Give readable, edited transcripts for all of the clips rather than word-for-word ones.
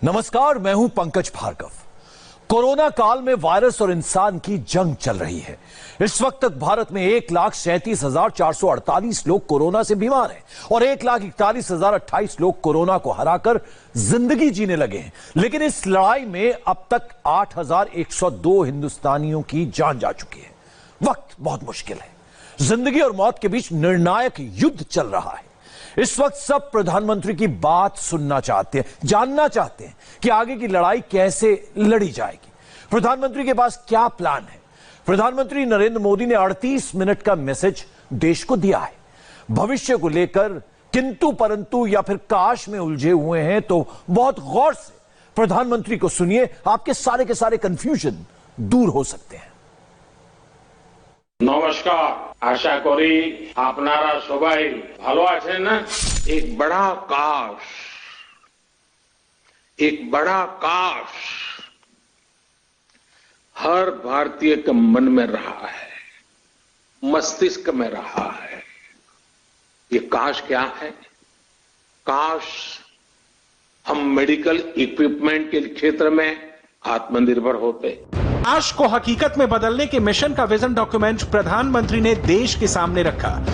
नमस्कार, मैं हूं पंकज भार्गव। कोरोना काल में वायरस और इंसान की जंग चल रही है। इस वक्त तक भारत में 1,37,448 लोग कोरोना से बीमार हैं और 1,41,028 लोग कोरोना को हराकर जिंदगी जीने लगे हैं। लेकिन इस लड़ाई में अब तक 8,102 हिंदुस्तानियों की जान जा चुकी है। वक्त बहुत मुश्किल है। जिंदगी और मौत के बीच निर्णायक युद्ध चल रहा है। इस वक्त सब प्रधानमंत्री की बात सुनना चाहते हैं, जानना चाहते हैं कि आगे की लड़ाई कैसे लड़ी जाएगी। प्रधानमंत्री के पास क्या प्लान है। प्रधानमंत्री नरेंद्र मोदी ने 38 मिनट का मैसेज देश को दिया है। भविष्य को लेकर किंतु परंतु या फिर काश में उलझे हुए हैं तो बहुत गौर से प्रधानमंत्री को सुनिए, आपके सारे के सारे कंफ्यूजन दूर हो सकते हैं। নমস্কার, আশা করি আপনারা সবাই ভালো আছেন না। एक बड़ा काश हर भारतीय के मन में रहा है, मस्तिष्क में रहा है। ये काश क्या है? काश हम मेडिकल इक्विपमेंट के क्षेत्र में आत्मनिर्भर होते। काश को हकीकत में बदलने के मिशन का विजन डॉक्यूमेंट प्रधानमंत्री ने देश के सामने रखा।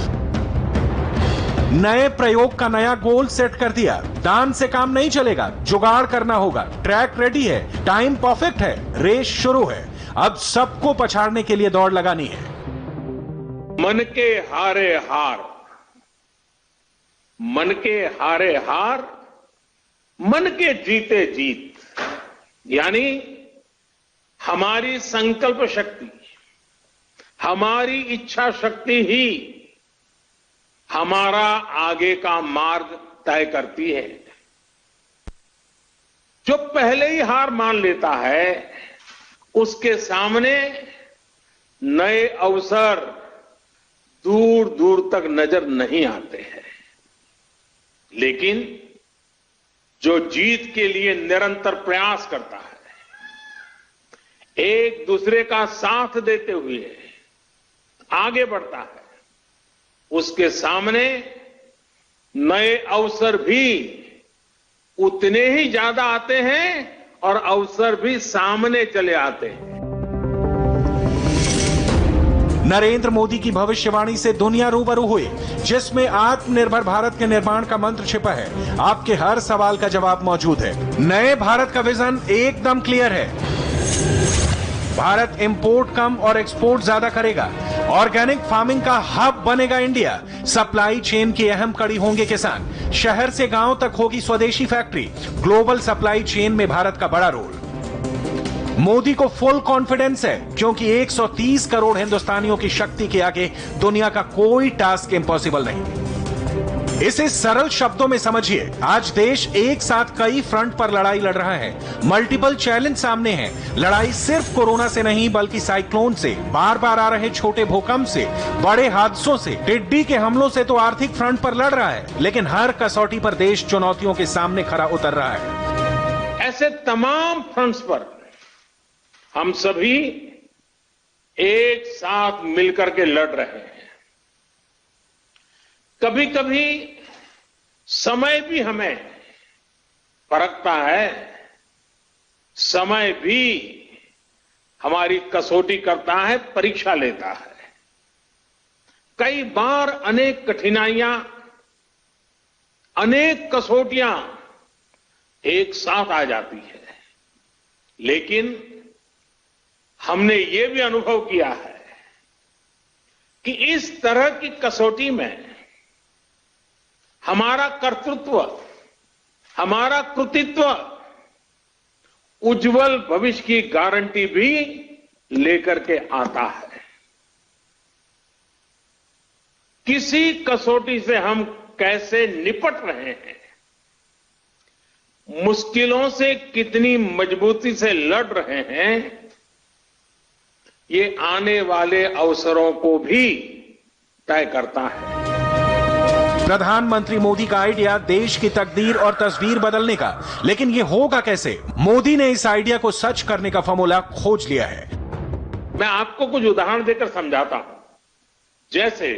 नए प्रयोग का नया गोल सेट कर दिया। दान से काम नहीं चलेगा, जुगाड़ करना होगा। ट्रैक रेडी है, टाइम परफेक्ट है, रेस शुरू है। अब सबको पछाड़ने के लिए दौड़ लगानी है। मन के हारे हार, मन के हारे हार, मन के जीते जीत। यानी हमारी संकल्प शक्ति, हमारी इच्छा शक्ति ही हमारा आगे का मार्ग तय करती है। जो पहले ही हार मान लेता है उसके सामने नए अवसर दूर दूर तक नजर नहीं आते हैं। लेकिन जो जीत के लिए निरंतर प्रयास करता है, एक दूसरे का साथ देते हुए आगे बढ़ता है, उसके सामने नए अवसर भी उतने ही ज्यादा आते हैं और अवसर भी सामने चले आते हैं। नरेंद्र मोदी की भविष्यवाणी से दुनिया रूबरू हुई, जिसमें आत्मनिर्भर भारत के निर्माण का मंत्र छिपा है। आपके हर सवाल का जवाब मौजूद है। नए भारत का विजन एकदम क्लियर है। भारत इंपोर्ट कम और एक्सपोर्ट ज्यादा करेगा। ऑर्गेनिक फार्मिंग का हब बनेगा इंडिया। सप्लाई चेन की अहम कड़ी होंगे किसान। शहर से गांव तक होगी स्वदेशी फैक्ट्री। ग्लोबल सप्लाई चेन में भारत का बड़ा रोल। मोदी को फुल कॉन्फिडेंस है, क्योंकि 130 करोड़ हिंदुस्तानियों की शक्ति के आगे दुनिया का कोई टास्क इम्पॉसिबल नहीं। इसे सरल शब्दों में समझिए। आज देश एक साथ कई फ्रंट पर लड़ाई लड़ रहा है। मल्टीपल चैलेंज सामने हैं। लड़ाई सिर्फ कोरोना से नहीं, बल्कि साइक्लोन से, बार बार आ रहे छोटे भूकंप से, बड़े हादसों से, टिड्डी के हमलों से तो आर्थिक फ्रंट पर लड़ रहा है। लेकिन हर कसौटी पर देश चुनौतियों के सामने खरा उतर रहा है। ऐसे तमाम फ्रंट्स पर हम सभी एक साथ मिलकर के लड़ रहे हैं। कभी कभी समय भी हमें परखता है, समय भी हमारी कसौटी करता है, परीक्षा लेता है। कई बार अनेक कठिनाइयां, अनेक कसौटियां एक साथ आ जाती है। लेकिन हमने ये भी अनुभव किया है कि इस तरह की कसौटी में हमारा कर्तृत्व, हमारा कृतित्व उज्जवल भविष्य की गारंटी भी लेकर के आता है। किसी कसौटी से हम कैसे निपट रहे हैं, मुश्किलों से कितनी मजबूती से लड़ रहे हैं, ये आने वाले अवसरों को भी तय करता है। प्रधानमंत्री मोदी का आइडिया देश की तकदीर और तस्वीर बदलने का। लेकिन ये होगा कैसे? मोदी ने इस आइडिया को सच करने का फॉर्मूला खोज लिया है। मैं आपको कुछ उदाहरण देकर समझाता हूं। जैसे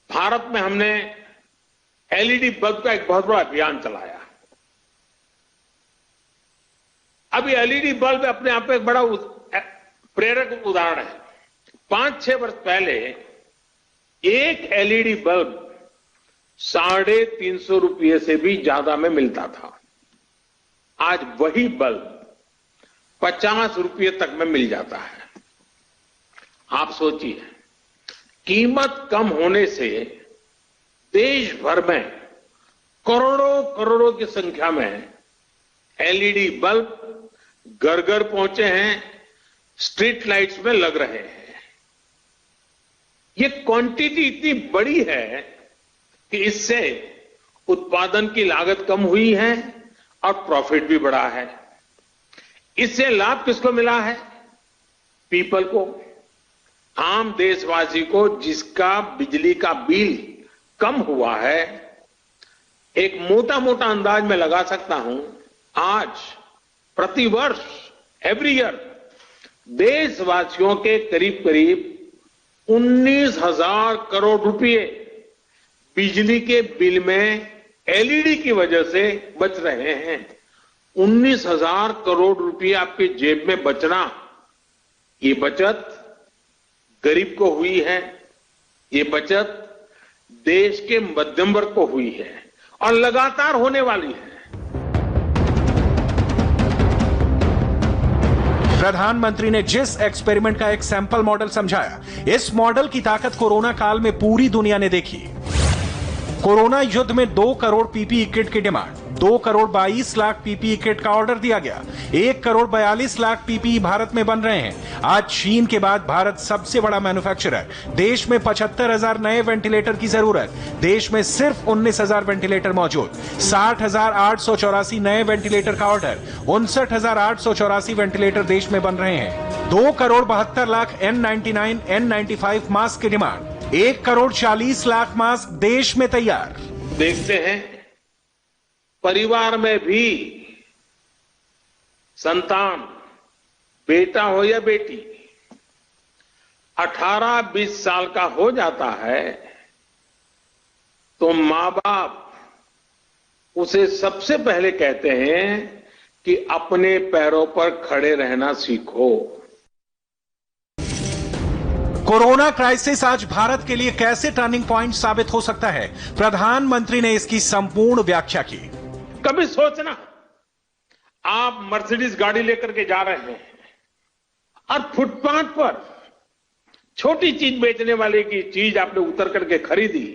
भारत में हमने एलईडी बल्ब का एक बहुत बड़ा अभियान चलाया। अभी एलईडी बल्ब अपने आप में एक बड़ा प्रेरक उदाहरण है। 5-6 वर्ष पहले एक एलईडी बल्ब 350 रुपये से भी ज्यादा में मिलता था। आज वही बल्ब 50 रुपये तक में मिल जाता है। आप सोचिए, कीमत कम होने से देश भर में करोड़ों करोड़ों की संख्या में एलईडी बल्ब घर घर पहुंचे हैं, स्ट्रीट लाइट्स में लग रहे हैं। ये क्वांटिटी इतनी बड़ी है कि इससे उत्पादन की लागत कम हुई है और प्रॉफिट भी बढ़ा है। इससे लाभ किसको मिला है? पीपल को, आम देशवासी को, जिसका बिजली का बिल कम हुआ है। एक मोटा मोटा अंदाज में लगा सकता हूं, आज प्रतिवर्ष एवरी ईयर देशवासियों के करीब करीब 19,000 करोड़ रुपए बिजली के बिल में एलईडी की वजह से बच रहे हैं। 19,000 करोड़ रुपए आपके जेब में बचना, ये बचत गरीब को हुई है, ये बचत देश के मध्यम वर्ग को हुई है और लगातार होने वाली है। प्रधानमंत्री ने जिस एक्सपेरिमेंट का एक सैंपल मॉडल समझाया, इस मॉडल की ताकत कोरोना काल में पूरी दुनिया ने देखी। कोरोना युद्ध में 2 करोड़ पीपीई किट की demand, 2 crore 22 lakh PPE kit का ऑर्डर दिया गया। 1 करोड़ 42 लाख पीपीई भारत में बन रहे हैं। आज चीन के बाद भारत सबसे बड़ा मैन्युफैक्चरर। देश में 75,000 नए वेंटिलेटर की जरूरत, देश में सिर्फ 19,000 वेंटिलेटर मौजूद। 60,884 नए वेंटिलेटर का ऑर्डर, 59,884 वेंटिलेटर देश में बन रहे हैं। 2 crore 72 lakh N99, N95 mask की डिमांड, 1 करोड़ 40 लाख मास्क देश में तैयार। देखते हैं परिवार में भी संतान, बेटा हो या बेटी, 18-20 साल का हो जाता है तो मां बाप उसे सबसे पहले कहते हैं कि अपने पैरों पर खड़े रहना सीखो। कोरोना क्राइसिस आज भारत के लिए कैसे टर्निंग पॉइंट साबित हो सकता है, प्रधानमंत्री ने इसकी संपूर्ण व्याख्या की। कभी सोचना, आप मर्सिडीज गाड़ी लेकर के जा रहे हैं और फुटपाथ पर छोटी चीज बेचने वाले की चीज आपने उतर करके खरीदी,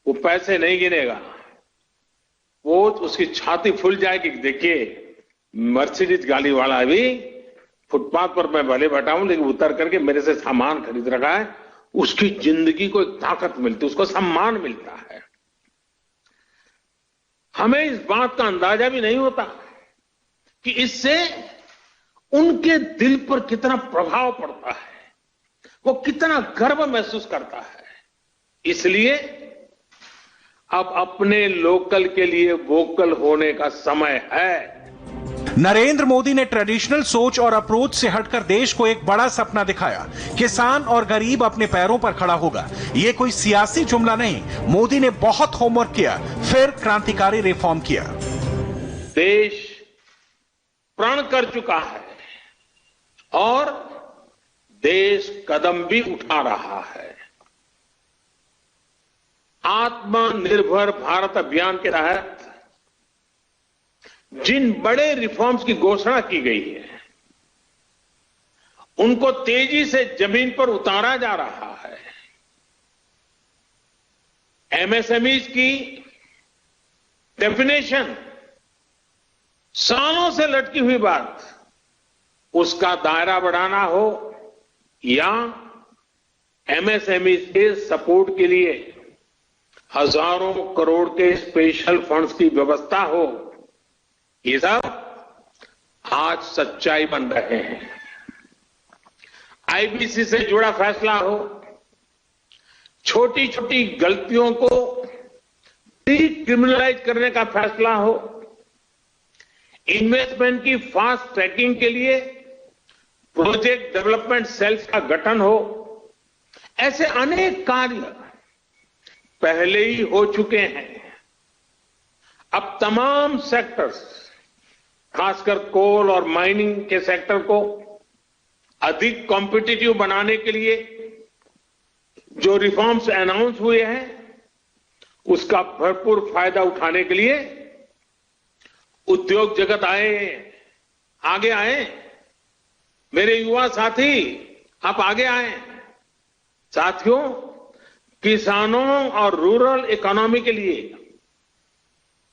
वो पैसे नहीं गिनेगा, वो उसकी छाती फूल जाएगी। देखिए, मर्सिडीज गाड़ी वाला भी फुटपाथ पर मैं भले बैठा हूं, लेकिन उतर करके मेरे से सामान खरीद रखा है। उसकी जिंदगी को एक ताकत मिलती है, उसको सम्मान मिलता है। हमें इस बात का अंदाजा भी नहीं होता कि इससे उनके दिल पर कितना प्रभाव पड़ता है, वो कितना गर्व महसूस करता है। इसलिए अब अपने लोकल के लिए वोकल होने का समय है। नरेंद्र मोदी ने ट्रेडिशनल सोच और अप्रोच से हटकर देश को एक बड़ा सपना दिखाया। किसान और गरीब अपने पैरों पर खड़ा होगा। ये कोई सियासी जुमला नहीं, मोदी ने बहुत होमवर्क किया, फिर क्रांतिकारी रिफॉर्म किया। देश प्रण कर चुका है और देश कदम भी उठा रहा है। आत्मनिर्भर भारत अभियान के तहत जिन बड़े रिफॉर्म्स की घोषणा की गई है, उनको तेजी से जमीन पर उतारा जा रहा है। एमएसएमईज की डेफिनेशन सालों से लटकी हुई बात, उसका दायरा बढ़ाना हो या एमएसएमईज के सपोर्ट के लिए हजारों करोड़ के स्पेशल फंड्स की व्यवस्था हो, ये सब आज सच्चाई बन रहे हैं। आईबीसी से जुड़ा फैसला हो, छोटी छोटी गलतियों को डिक्रिमिनलाइज करने का फैसला हो, इन्वेस्टमेंट की फास्ट ट्रैकिंग के लिए प्रोजेक्ट डेवलपमेंट सेल्स का गठन हो, ऐसे अनेक कार्य पहले ही हो चुके हैं। अब तमाम सेक्टर्स खासकर कोल और माइनिंग के सेक्टर को अधिक कॉम्पिटिटिव बनाने के लिए जो रिफॉर्म्स अनाउंस हुए हैं उसका भरपूर फायदा उठाने के लिए उद्योग जगत आगे आए। मेरे युवा साथी आप आगे आए। साथियों, किसानों और रूरल इकोनॉमी के लिए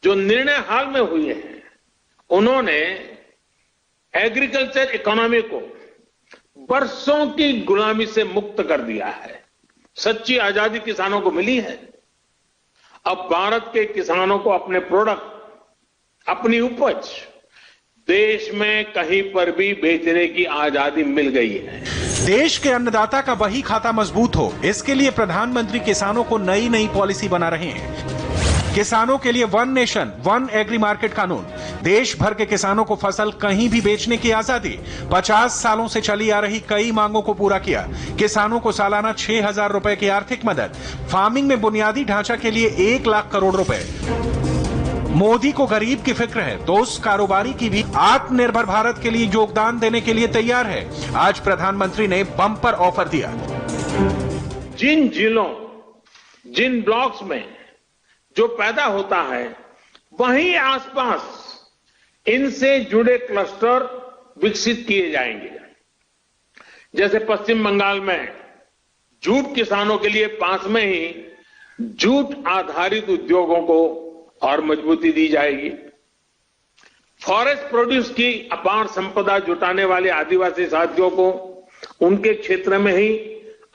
जो निर्णय हाल में हुए हैं उन्होंने एग्रीकल्चर इकोनॉमी को वर्षों की गुलामी से मुक्त कर दिया है। सच्ची आजादी किसानों को मिली है। अब भारत के किसानों को अपने प्रोडक्ट, अपनी उपज देश में कहीं पर भी बेचने की आजादी मिल गई है। देश के अन्नदाता का बही खाता मजबूत हो, इसके लिए प्रधानमंत्री किसानों को नई नई पॉलिसी बना रहे हैं। किसानों के लिए one nation one agri market कानून, देश भर के किसानों को फसल कहीं भी बेचने की आजादी, 50 सालों से चली आ रही कई मांगों को पूरा किया। किसानों को सालाना 6,000 रुपए की आर्थिक मदद, फार्मिंग में बुनियादी ढांचा के लिए 1 लाख करोड़ रुपए। मोदी को गरीब की फिक्र है तो उस कारोबारी की भी आत्मनिर्भर भारत के लिए योगदान देने के लिए तैयार है। आज प्रधानमंत्री ने बम्पर ऑफर दिया। जिन जिलों, जिन ब्लॉक्स में जो पैदा होता है वहीं आसपास इनसे जुड़े क्लस्टर विकसित किए जाएंगे। जैसे पश्चिम बंगाल में जूट किसानों के लिए पास में ही जूट आधारित उद्योगों को और मजबूती दी जाएगी। फॉरेस्ट प्रोड्यूस की अपार संपदा जुटाने वाले आदिवासी साथियों को उनके क्षेत्र में ही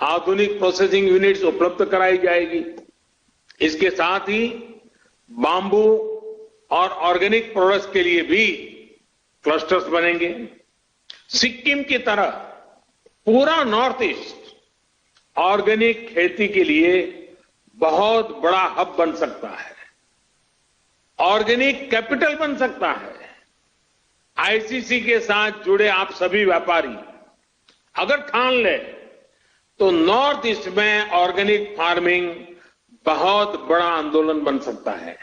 आधुनिक प्रोसेसिंग यूनिट्स उपलब्ध कराई जाएगी। इसके साथ ही बांबू और ऑर्गेनिक प्रोडक्ट्स के लिए भी क्लस्टर्स बनेंगे। सिक्किम की तरह पूरा नॉर्थ ईस्ट ऑर्गेनिक खेती के लिए बहुत बड़ा हब बन सकता है, ऑर्गेनिक कैपिटल बन सकता है। आईसीसी के साथ जुड़े आप सभी व्यापारी अगर ठान ले तो नॉर्थ ईस्ट में ऑर्गेनिक फार्मिंग बहुत बड़ा आंदोलन बन सकता है।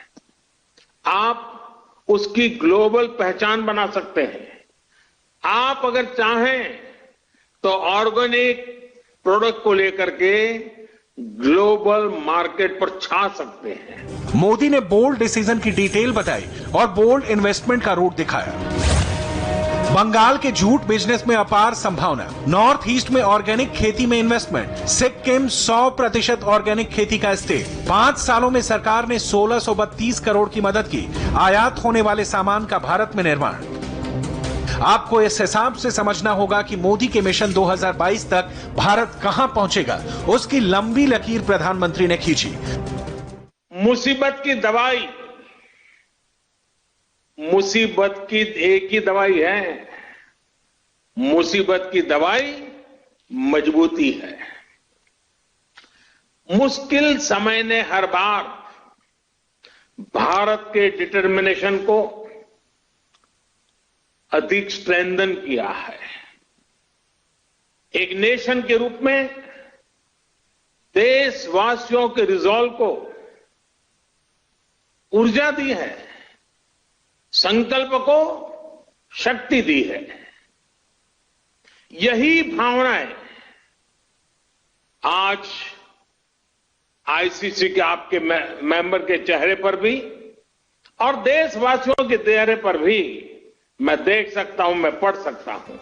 आप उसकी ग्लोबल पहचान बना सकते हैं। आप अगर चाहें तो ऑर्गेनिक प्रोडक्ट को लेकर के ग्लोबल मार्केट पर छा सकते हैं। मोदी ने बोल्ड डिसीजन की डिटेल बताई और बोल्ड इन्वेस्टमेंट का रूट दिखाया। बंगाल के जूट बिजनेस में अपार संभावना, नॉर्थ ईस्ट में ऑर्गेनिक खेती में इन्वेस्टमेंट, सिक्किम 100% ऑर्गेनिक खेती का स्टेट। 5 सालों में सरकार ने 1632 करोड़ की मदद की। आयात होने वाले सामान का भारत में निर्माण। आपको इस हिसाब से समझना होगा कि मोदी के मिशन 2022 तक भारत कहां पहुंचेगा, उसकी लंबी लकीर प्रधानमंत्री ने खींची। मुसीबत की दवाई, मुसीबत की एक ही दवाई है, मुसीबत की दवाई मजबूती है। मुश्किल समय ने हर बार भारत के डिटर्मिनेशन को अधिक स्ट्रेंथन किया है। एक नेशन के रूप में देशवासियों के रिजॉल्व को ऊर्जा दी है, संकल्प को शक्ति दी है। यही भावनाएं आज आईसीसी के आपके मेंबर के चेहरे पर भी और देशवासियों के चेहरे पर भी मैं देख सकता हूं, मैं पढ़ सकता हूं।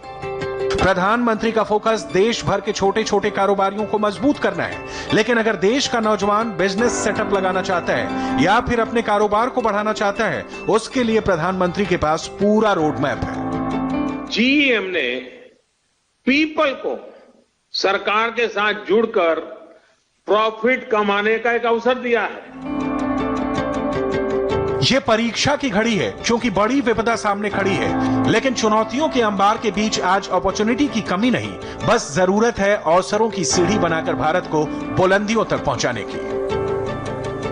प्रधानमंत्री का फोकस देश भर के छोटे छोटे कारोबारियों को मजबूत करना है, लेकिन अगर देश का नौजवान बिजनेस सेटअप लगाना चाहता है या फिर अपने कारोबार को बढ़ाना चाहता है, उसके लिए प्रधानमंत्री के पास पूरा रोड मैप है। जीईएम ने पीपल को सरकार के साथ जुड़कर प्रॉफिट कमाने का एक अवसर दिया है। ये परीक्षा की घड़ी है क्योंकि बड़ी विपदा सामने खड़ी है, लेकिन चुनौतियों के अंबार के बीच आज अपॉर्चुनिटी की कमी नहीं, बस जरूरत है अवसरों की सीढ़ी बनाकर भारत को बुलंदियों तक पहुंचाने की।